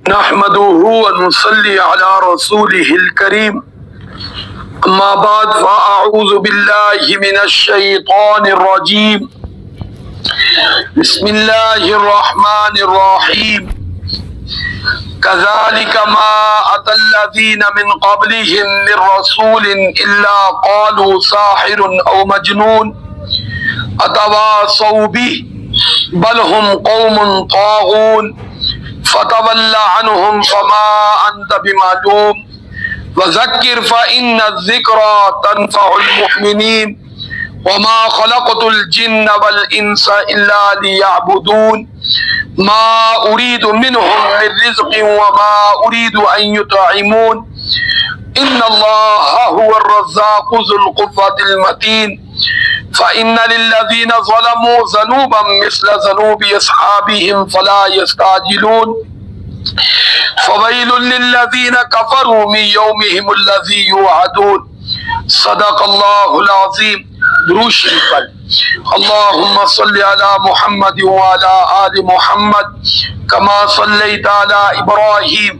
نحمده ونصلي على رسوله الكريم اما بعد فاعوذ بالله من الشيطان الرجيم بسم الله الرحمن الرحيم كذلك ما أتى الذين من قبلهم من رسول إلا قالوا ساحر أو مجنون أتواصوا به بل هم قوم طاغون فتول عنهم فما أنت بمعلوم وذكر فإن الذكرى تنفع المؤمنين وما خلقت الجن والإنس إلا ليعبدون ما أريد منهم من رزق وما أريد أن يطعمون إن الله هو الرزاق ذو القوة المتين فإن للذين ظلموا ذنوبا مثل ذنوب أصحابهم فلا يستعجلون فويل للذين كفروا من يومهم الذي يوعدون صدق الله العظيم. درود شریف پڑھ. اللهم صل على محمد وعلى آل محمد كما صليت على إبراهيم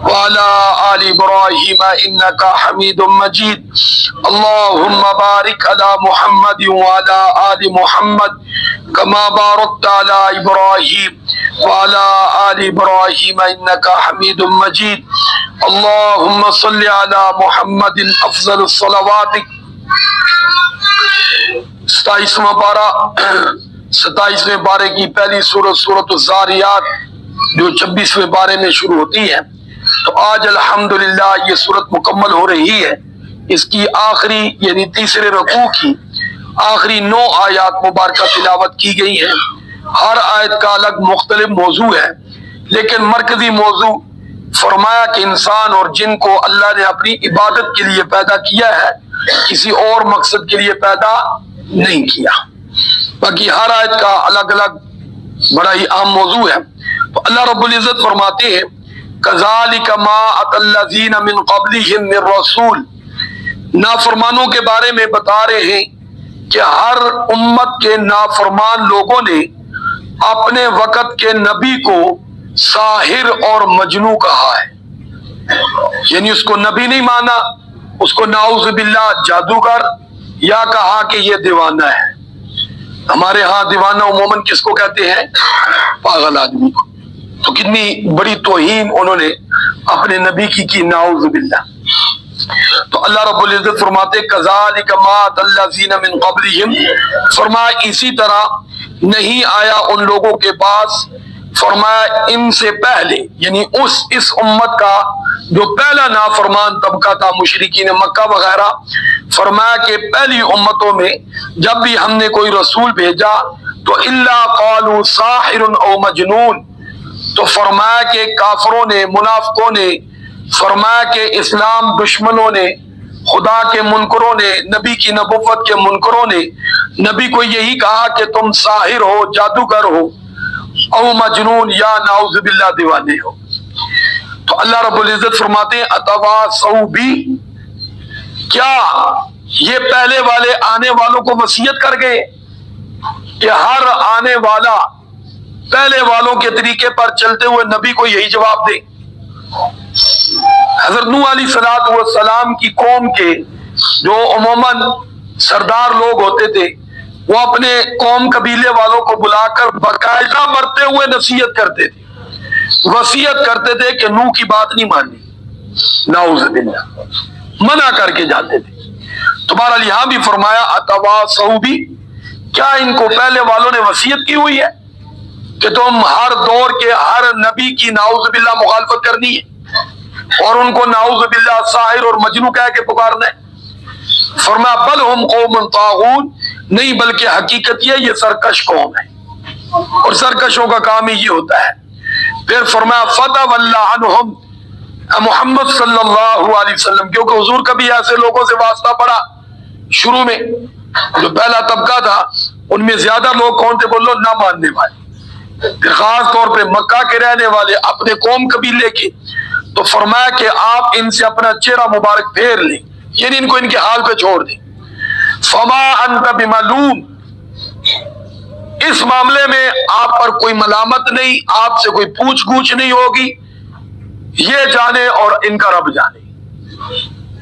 وعلى آل إبراهيم إنك حميد مجيد. اللهم بارك على محمد وعلى آل محمد كما باركت على إبراهيم وعلى آل إبراهيم إنك حميد مجيد. اللهم صل على محمد أفضل الصلوات. 27واں پارہ 27ویں پارے کی پہلی سورت سورۃ الذاریات جو 26ویں پارے میں شروع ہوتی ہے. تو آج الحمدللہ یہ سورت مکمل ہو رہی ہے. اس کی آخری یعنی تیسرے رکوع کی آخری 9 آیات مبارکہ تلاوت کی گئی ہیں. ہر آیت کا الگ مختلف موضوع ہے لیکن مرکزی موضوع فرمایا کہ انسان اور جن کو اللہ نے اپنی عبادت کے لیے پیدا کیا ہے، کسی اور مقصد کے لیے پیدا نہیں کیا. باقی ہر آیت کا الگ الگ بڑا ہی اہم موضوع ہے. تو اللہ رب العزت فرماتے ہیں کذالک ما اتی الذین من قبلہم من رسول. نافرمانوں کے بارے میں بتا رہے ہیں کہ ہر امت کے نافرمان لوگوں نے اپنے وقت کے نبی کو ساحر اور مجنون کہا ہے. یعنی اس کو نبی نہیں مانا، اس کو نعوذ باللہ جادوگر، یا کہا کہ یہ دیوانہ ہے. ہمارے ہاں دیوانہ عموماً کس کو کہتے ہیں؟ پاگل آدمی کو. تو کتنی بڑی توہین انہوں نے اپنے نبی کی نعوذ باللہ. تو اللہ رب العزت فرماتے کذالک ما اتی الذین من قبلہم، فرمایا اسی طرح نہیں آیا ان لوگوں کے پاس، فرمایا ان سے پہلے یعنی اس امت کا جو پہلا نافرمان طبقہ تھا مشرکین مکہ وغیرہ، فرمایا کہ پہلی امتوں میں جب بھی ہم نے کوئی رسول بھیجا تو الا قالوا ساحر او مجنون، تو فرمایا کہ کافروں نے، منافقوں نے، فرمایا کہ اسلام دشمنوں نے، خدا کے منکروں نے، نبی کی نبوت کے منکروں نے نبی کو یہی کہا کہ تم ساحر ہو، جادوگر ہو، او مجنون یا نعوذ باللہ دیوانے ہو. تو اللہ رب العزت فرماتے ہیں اتواصوا بھی، کیا یہ پہلے والے آنے والوں کو وصیت کر گئے کہ ہر آنے والا پہلے والوں کے طریقے پر چلتے ہوئے نبی کو یہی جواب دے. حضرت نوح علیہ السلام کی قوم کے جو عموماً سردار لوگ ہوتے تھے وہ اپنے قوم قبیلے والوں کو بلا کر باقاعدہ مرتے ہوئے نصیحت کرتے تھے، وصیت کرتے تھے کہ نوح کی بات نہیں ماننی، نعوذ باللہ، منع کر کے جاتے تھے. تو بہرحال یہاں بھی فرمایا اتواصوا بھی، کیا ان کو پہلے والوں نے وصیت کی ہوئی ہے کہ تم ہر دور کے ہر نبی کی نعوذ باللہ مخالفت کرنی ہے اور ان کو نعوذ باللہ ساحر اور مجنون کہہ کے پکارنا ہے؟ فرمایا بل ہم قوم طاغون، نہیں بلکہ حقیقت یہ سرکش قوم ہے اور سرکشوں کا کام ہی یہ ہوتا ہے. پھر فرمایا فتول عنہم، محمد صلی اللہ علیہ وسلم، کیونکہ حضور کبھی ایسے لوگوں سے واسطہ پڑا شروع میں، جو پہلا طبقہ تھا ان میں زیادہ لوگ کون تھے؟ بولو نہ ماننے والے، پھر خاص طور پہ مکہ کے رہنے والے اپنے قوم قبیلے کے. تو فرمایا کہ آپ ان سے اپنا چہرہ مبارک پھیر لیں، یعنی ان کو ان کے حال پہ چھوڑ دیں. فما انت بملوم، اس معاملے میں آپ پر کوئی ملامت نہیں، آپ سے کوئی پوچھ گچھ نہیں ہوگی. یہ جانے اور ان کا رب جانے،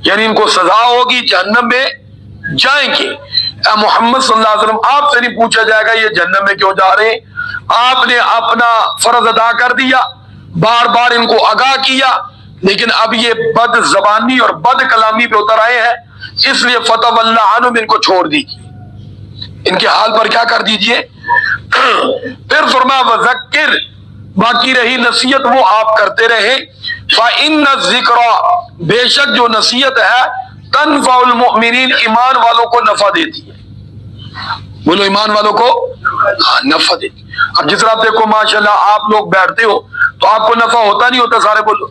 یعنی ان کو سزا ہوگی، جہنم میں جائیں گے۔ اے محمد صلی اللہ علیہ وسلم، آپ سے نہیں پوچھا جائے گا یہ جہنم میں کیوں جا رہے ہیں، آپ نے اپنا فرض ادا کر دیا، بار بار ان کو آگاہ کیا، لیکن اب یہ بد زبانی اور بد کلامی پہ اتر آئے ہیں، اس لیے فتح اللہ عنہم ان کو چھوڑ دیجیے، ان کے حال پر کیا کر دیجیے۔ پھر فرمایا وذکر، باقی رہی نصیحت وہ آپ کرتے رہے، فإن الذکری، بے شک جو نصیحت ہے، تنفع المؤمنین، ایمان والوں کو نفع دیتی ہے، بولو ایمان والوں کو نفع دیتی۔ اب جس طرح آپ دیکھو ماشاءاللہ آپ لوگ بیٹھتے ہو تو آپ کو نفع ہوتا نہیں ہوتا، سارے بولو،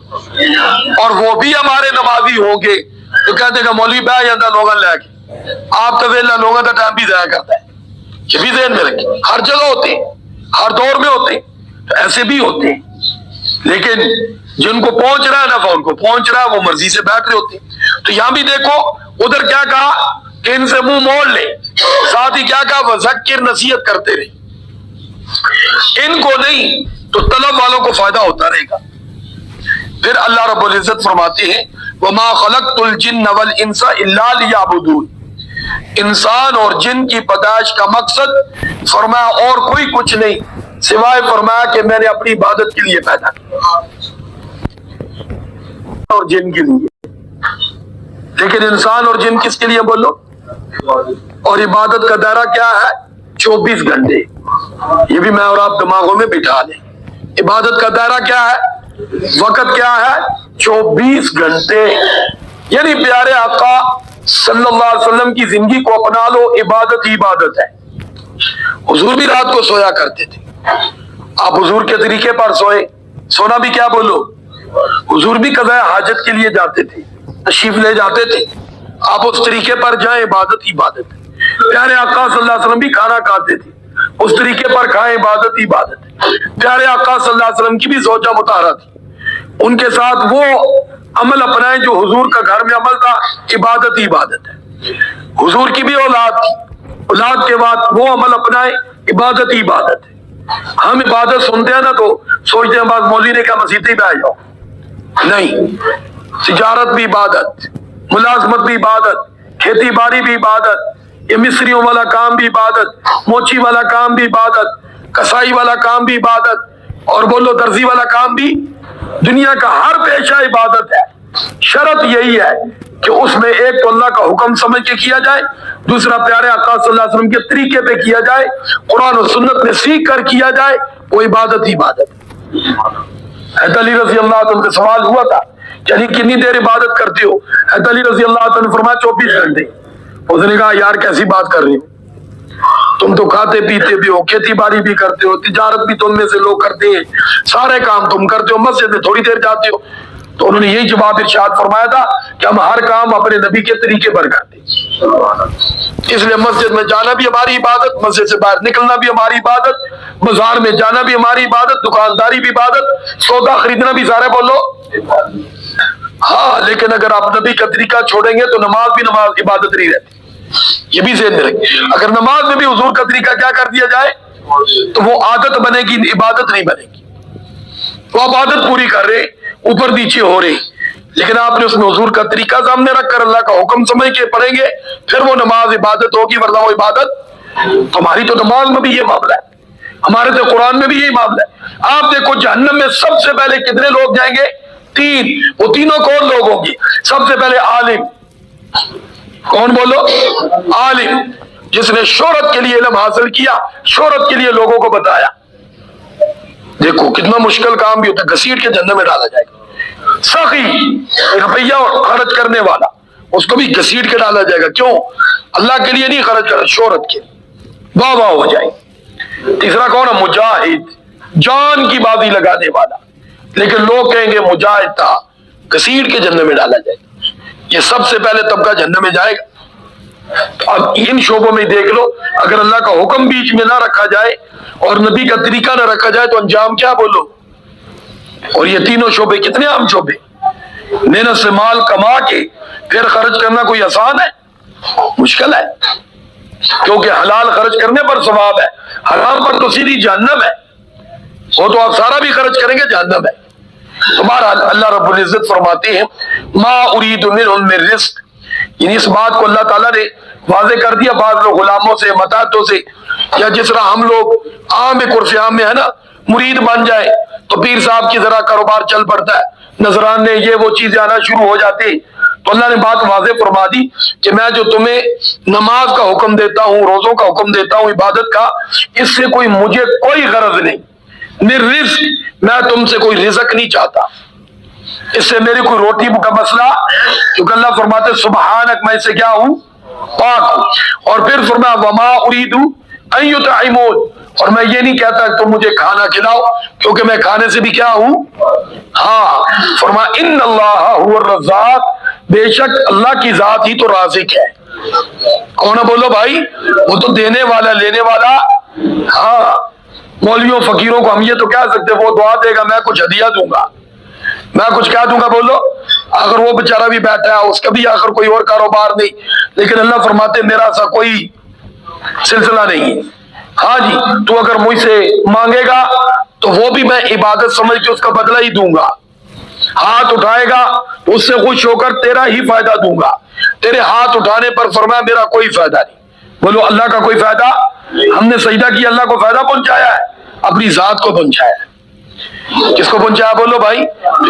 اور وہ بھی ہمارے نمازی ہوں گے تو کہتے کہ مولوی بہ جاتا لوگوں لے کے، آپ تو ویلا لوگوں کا ٹائم بھی ضائع کرتا ہے، یہ بھی ذہن میں رکھیں، ہر جگہ ہوتے ہیں، ہر دور میں ہوتے ہیں، تو ایسے بھی ہوتے ہیں، لیکن جن کو پہنچ رہا ہے نفع ان کو پہنچ رہا ہے، وہ مرضی سے بیٹھ رہے ہوتے ہیں۔ تو یہاں بھی دیکھو ادھر کیا کہا کہ ان سے منہ موڑ لے، ساتھ ہی کیا کہا وذکر، نصیحت کرتے رہے، ان کو نہیں تو طلب والوں کو فائدہ ہوتا رہے گا۔ پھر اللہ رب العزت فرماتے ہیں وما خلقت الجن والانس الا لیعبدون، انسان اور جن کی پیدائش کا مقصد فرمایا اور کوئی کچھ نہیں سوائے فرمایا کہ میں نے اپنی عبادت کے لیے پیدا کیا، اور جن کے لیے، لیکن انسان اور جن کس کے لیے بولو، اور عبادت کا دائرہ کیا ہے 24 گھنٹے، یہ بھی میں اور آپ دماغوں میں بٹھا لیں، عبادت کا دائرہ کیا ہے، وقت کیا ہے 24 گھنٹے، یعنی پیارے آقا صلی اللہ علیہ وسلم کی زندگی کو اپنا لو، عبادت ہی عبادت ہے۔ حضور بھی رات کو سویا کرتے تھے، آپ حضور کے طریقے پر سوئے، سونا بھی کیا بولو، حضور بھی قضاء حاجت کے لیے جاتے تھے، تشریف لے جاتے تھے، آپ اس طریقے پر جائیں، عبادت ہی عبادت ہے۔ پیارے آقا صلی اللہ علیہ وسلم بھی کھانا کھاتے تھے، اس طریقے پر کھائیں، عبادت ہی عبادت ہے۔ پیارے آقا صلی اللہ علیہ وسلم کی بھی زوجہ مطہرہ تھی، ان کے ساتھ وہ عمل اپنائیں جو حضور کا گھر میں عمل تھا، عبادت ہی عبادت ہے۔ حضور کی بھی اولاد تھی، اولاد کے بعد وہ عمل اپنائیں، عبادت ہی عبادت ہے۔ ہم عبادت سنتے ہیں نا تو سوچتے ہیں بعض مولوی نے کہا مسیح پہ آ جاؤ، نہیں، تجارت بھی عبادت، ملازمت بھی عبادت، کھیتی باڑی بھی عبادت، یہ مصریوں والا کام بھی عبادت، موچی والا کام بھی عبادت، کسائی والا کام بھی عبادت، اور بولو درزی والا کام بھی، دنیا کا ہر پیشہ عبادت ہے۔ شرط یہی ہے کہ اس میں ایک تو اللہ کا حکم سمجھ کے کیا جائے، دوسرا پیارے آقا صلی اللہ علیہ وسلم کے طریقے پہ کیا جائے، قرآن و سنت میں سیکھ کر کیا جائے، وہ عبادت ہی عبادت ہے۔ حضرت علی رضی اللہ عنہ سے سوال ہوا تھا کہ علی کتنی دیر عبادت کرتے ہو؟ حضرت علی رضی اللہ عنہ نے فرمایا 24 گھنٹے۔ اس نے کہا یار کیسی بات کر رہے ہو، تم تو کھاتے پیتے بھی ہو، کھیتی باڑی بھی کرتے ہو، تجارت بھی تم میں سے لوگ کرتے ہیں، سارے کام تم کرتے ہو، مسجد میں تھوڑی دیر جاتے ہو۔ تو انہوں نے یہی جواب ارشاد فرمایا تھا کہ ہم ہر کام اپنے نبی کے طریقے پر کرتے ہیں، اس لیے مسجد میں جانا بھی ہماری عبادت، مسجد سے باہر نکلنا بھی ہماری عبادت، بازار میں جانا بھی ہماری عبادت، دکانداری بھی عبادت، سودا خریدنا بھی، سارے بولو ہاں۔ لیکن اگر آپ نبی کا طریقہ چھوڑیں گے تو نماز بھی نماز عبادت نہیں رہتی، یہ بھی ذہن میں رکھیں۔ اگر نماز میں بھی حضور کا طریقہ کیا کر دیا جائے تو وہ عادت بنے گی، عبادت نہیں بنے گی۔ وہ عبادت پوری کر رہے، اوپر نیچے ہو رہے، لیکن آپ نے اس میں حضور کا طریقہ سامنے رکھ کر اللہ کا حکم سمجھ کے پڑھیں گے، پھر وہ نماز عبادت ہوگی، ورنہ وہ عبادت۔ ہماری تو نماز میں بھی یہ معاملہ ہے، ہمارے تو قرآن میں بھی یہی معاملہ ہے۔ آپ دیکھو جہنم میں سب سے پہلے کتنے لوگ جائیں گے؟ 3، وہ تینوں کون لوگ ہوں گے؟ سب سے پہلے عالم، کون بولو؟ عالم، جس نے شہرت کے لیے علم حاصل کیا، شہرت کے لیے لوگوں کو بتایا۔ دیکھو کتنا مشکل کام بھی ہوتا ہے، گھسیٹ کے جہنم میں ڈالا جائے گا۔ سخی، روپیہ خرچ کرنے والا، اس کو بھی گھسیٹ کے ڈالا جائے گا، کیوں؟ اللہ کے لیے نہیں خرچ کر، شہرت کے لیے، واہ واہ ہو جائے۔ تیسرا کون ہے؟ مجاہد، جان کی بازی لگانے والا، لیکن لوگ کہیں گے مجاہد تھا، گھسیٹ کے جہنم میں ڈالا جائے گا۔ یہ سب سے پہلے طبقہ جہنم میں جائے گا۔ تو اب ان شعبوں میں دیکھ لو، اگر اللہ کا حکم بیچ میں نہ رکھا جائے اور نبی کا طریقہ نہ رکھا جائے تو انجام کیا بولو؟ اور یہ تینوں شعبے کتنے عام شعبے، محنت سے مال کما کے پھر خرچ کرنا کوئی آسان ہے؟ مشکل ہے، کیونکہ حلال خرچ کرنے پر ثواب ہے، حرام پر تو سیدھی جہنم ہے، وہ تو آپ سارا بھی خرچ کریں گے جہنم ہے۔ تو بہرحال اللہ رب العزت فرماتے ہیں ما ارید منہم من رزق، یعنی اس بات کو اللہ تعالیٰ نے واضح کر دیا بعض لوگ غلاموں سے متاحتوں سے، یا جس طرح ہم لوگ عام عرف عام میں ہے نا مرید بن جائے تو پیر صاحب کی ذرا کاروبار چل پڑتا ہے، نذرانے یہ وہ چیزیں آنا شروع ہو جاتے ہیں، تو اللہ نے بات واضح فرما دی کہ میں جو تمہیں نماز کا حکم دیتا ہوں، روزوں کا حکم دیتا ہوں، عبادت کا، اس سے کوئی مجھے کوئی غرض نہیں، من رزق، میں تم سے کوئی رزق نہیں چاہتا، اس سے میری کوئی روٹی کا مسئلہ، کیونکہ اللہ فرماتے سبحانک، میں اس سے کیا ہوں، پاک ہوں۔ اور پھر فرمایا وما اريد ان يطعمون، اور میں یہ نہیں کہتا کہ تم مجھے کھانا کھلاؤ، کیونکہ میں کھانے سے بھی کیا ہوں، ہاں، فرمایا ان اللہ هو الرزاق، بے شک اللہ کی ذات ہی تو رازق ہے۔ کون ہے بولو بھائی، وہ تو دینے والا لینے والا، ہاں، مولویوں فقیروں کو ہم یہ تو کہہ سکتے وہ دعا دے گا میں کچھ ہدیہ دوں گا، میں کچھ کیا دوں گا، بولو، اگر وہ بیچارہ بھی بیٹھا ہے اس کا بھی آخر کوئی اور کاروبار نہیں، لیکن اللہ فرماتے میرا ایسا کوئی سلسلہ نہیں ہے، ہاں جی، تو اگر مجھ سے مانگے گا تو وہ بھی میں عبادت سمجھ کے اس کا بدلہ ہی دوں گا، ہاتھ اٹھائے گا تو اس سے خوش ہو کر تیرا ہی فائدہ دوں گا، تیرے ہاتھ اٹھانے پر فرمایا میرا کوئی فائدہ نہیں، بولو اللہ کا کوئی فائدہ، ہم نے سجدہ کیا اللہ کو فائدہ پہنچایا ہے، اپنی ذات کو پہنچایا ہے، کس کو پہنچایا بولو بھائی،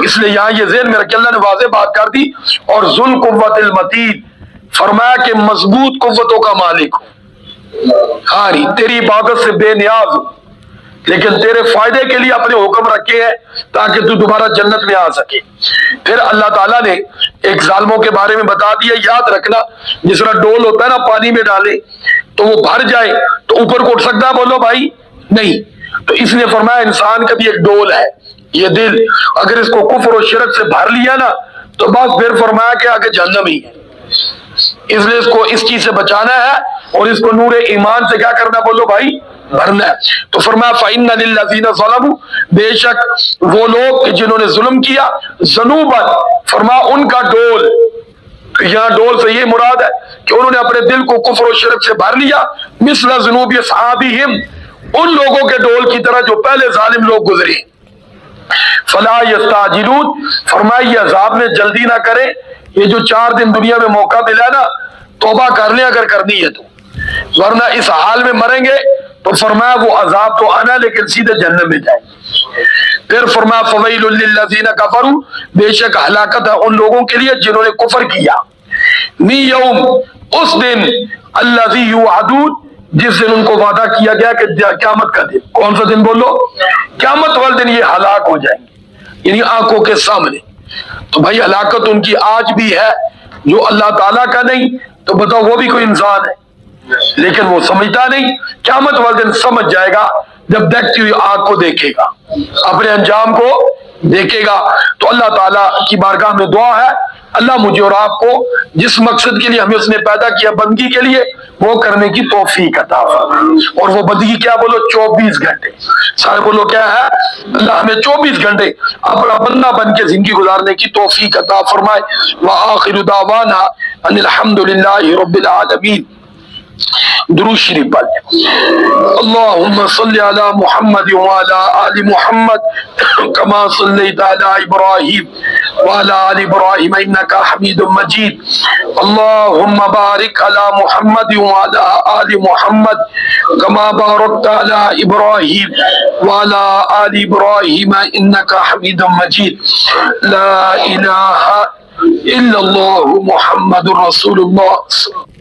اس لیے یہاں یہ ذہن میں رکھ کے اللہ نے واضح بات کر دی، اور ذل قوت المتین، فرمایا کہ مضبوط قوتوں کا مالک ہوں، ہاں تیری عبادت سے بے نیاز ہوں، لیکن تیرے فائدے کے لیے اپنے حکم رکھے ہیں تاکہ تو دوبارہ جنت میں آ سکے۔ پھر اللہ تعالیٰ نے ایک ظالموں کے بارے میں بتا دیا، یاد رکھنا جس طرح ڈول ہوتا ہے نا پانی میں ڈالے تو وہ بھر جائے تو اوپر کو اٹھ سکتا ہے بولو بھائی، نہیں، تو اس نے فرمایا انسان کا بھی ایک ڈول ہے یہ دل، اگر اس کو کفر و شرک سے بھر لیا نا تو بس پھر فرمایا کہ آگے جہنم ہی ہے، اس لیے اس کو اس چیز سے بچانا ہے اور اس کو نور ایمان سے کیا کرنا بولو بھائی، بھرنا ہے۔ تو فرمایا فَإِنَّ لِلَّذِينَ ظَلَمُوا، بے شک وہ لوگ کہ جنہوں نے ظلم کیا، ذنوبًا، فرمایا ان کا ڈول، یہاں ڈول سے یہ مراد ہے کہ انہوں نے اپنے دل کو کفر و شرک سے بھر لیا، مثل ذنوب اصحابہم، ان لوگوں کے ڈول کی طرح جو پہلے ظالم لوگ گزرے، فلا یستعجلون، فرمایا یہ عذاب میں جلدی نہ کرے، یہ جو 4 دن دنیا میں موقع ملا نا توبہ کر لیں اگر کرنی ہے تو، ورنہ اس حال میں مریں گے تو فرمایا وہ عذاب تو آنا لیکن سیدھے جہنم میں جائیں۔ پھر فرمایا فویل للذین کفروا، بے شک ہلاکت ہے ان لوگوں کے لیے جنہوں نے کفر کیا، می یوم، اس دن، الذی یوعدون، جس دن ان کو وعدہ کیا گیا کہ قیامت کا دن، کون سا دن بولو، قیامت والے دن یہ ہلاک ہو جائیں گے، یعنی آنکھوں کے سامنے۔ تو بھائی ہلاکت ان کی آج بھی ہے، جو اللہ تعالیٰ کا نہیں تو بتاؤ وہ بھی کوئی انسان ہے، لیکن وہ سمجھتا نہیں، قیامت والے دن سمجھ جائے گا جب دیکھتی ہوئی آگ کو دیکھے گا، اپنے انجام کو دیکھے گا۔ تو اللہ تعالیٰ کی بارگاہ میں دعا ہے اللہ مجھے اور آپ کو جس مقصد کے لیے ہمیں اس نے پیدا کیا بندگی کے لیے وہ کرنے کی توفیق عطا فرمائے، اور وہ بندگی کیا بولو 24 گھنٹے، سارے بولو کیا ہے، اللہ ہمیں 24 گھنٹے اپنا بندہ بن کے زندگی گزارنے کی توفیق عطا فرمائے۔ وآخر دعوانا ان الحمدللہ رب العالمین۔ درود شریف پڑھ اللہم صلی علی محمد وعلی آل محمد کما صلیت علی ابراہیم وعلی آل ابراہیم انکا حمید مجید، اللہم بارک علی محمد وعلی آل محمد کما بارکت علی ابراہیم وعلی آل ابراہیم انکا حمید مجید، لا الہ الا اللہ محمد رسول اللہ۔